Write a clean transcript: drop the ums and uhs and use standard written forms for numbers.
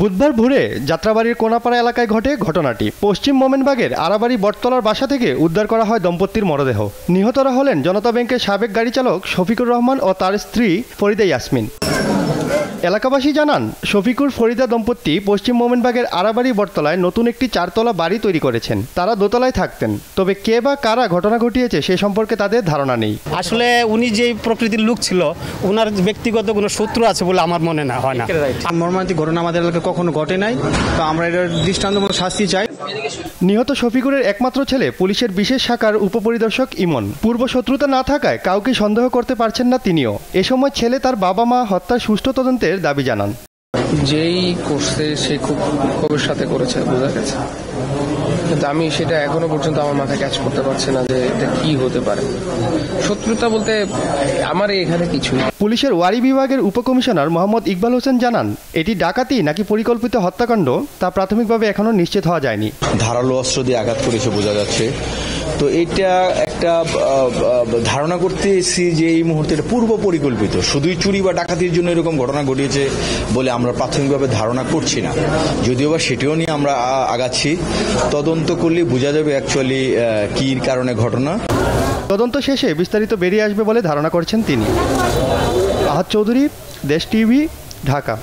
বুধবার ভোরে যাত্রাবাড়ির কোনাপাড়া এলাকায় ঘটে ঘটনাটি। পশ্চিম মোমেনবাগের আড়াবাড়ি বটতলার বাসা থেকে উদ্ধার করা হয় দম্পতির মরদেহ। নিহতরা হলেন জনতা ব্যাংকের সাবেক গাড়ি চালক শফিকুর রহমান ও তার স্ত্রী ফরিদা ইয়াসমিন। এলাকাবাসী জানান, শফিকুর ফরিদা দম্পতি পশ্চিম মোমেনবাগের আড়াবাড়ি বটতলায় নতুন একটি 4 তলা বাড়ি তৈরি করেছেন। তারা দোতলায় থাকতেন, তবে কে বা কারা ঘটনা ঘটিয়েছে সে সম্পর্কে তাদের ধারণা নেই। আসলে উনি যে প্রকৃতির লোক ছিল, ওনার ব্যক্তিগত কোনো শত্রু আছে বলে আমার মনে হয় না। মর্মান্তিক ঘটনা আমাদের এলাকায় কখনো ঘটে নাই, তো আমরা এটার দৃষ্টান্তমূলক শাস্তি চাই। নিহত শফিকুরের একমাত্র ছেলে পুলিশের বিশেষ শাখার উপপরিদর্শক ইমন। পূর্ব শত্রুতা না থাকায় কাউকে সন্দেহ করতে পারছেন না তিনিও। এ সময় ছেলে তার বাবা মা হত্যার সুষ্ঠু তদন্তের দাবি জানান। যেই করছে সে খুব ক্ষোভের সাথে করেছে, বোঝা গেছে, কিন্তু আমি সেটা এখনো পর্যন্ত আমার মাথায় ক্যাচ করতে পারছি না যে এটা কি হতে পারে। শত্রুতা বলতে আমার এখানে কিছুই। পুলিশের ওয়ারি বিভাগের উপকমিশনার মোহাম্মদ ইকবাল হোসেন জানান, এটি ডাকাতি নাকি পরিকল্পিত হত্যাকাণ্ড তা প্রাথমিকভাবে এখনো নিশ্চিত হওয়া যায়নি। ধারালো অস্ত্র দিয়ে আঘাত করেছে বোঝা যাচ্ছে, তো এটা একটা ধারণা করতেছি যে এই মুহূর্তে এটা পূর্ব পরিকল্পিত। শুধুই চুরি বা ডাকাতির জন্য এরকম ঘটনা ঘটিয়েছে বলে আমরা প্রাথমিকভাবে ধারণা করছি না, যদিও বা সেটিও নিয়ে আমরা আগাচ্ছি। তদন্ত করলে বোঝা যাবে অ্যাকচুয়ালি কি কারণে ঘটনা। তদন্ত শেষে বিস্তারিত বেরিয়ে আসবে বলে ধারণা করছেন তিনি। আহাদ চৌধুরী, দেশ টিভি, ঢাকা।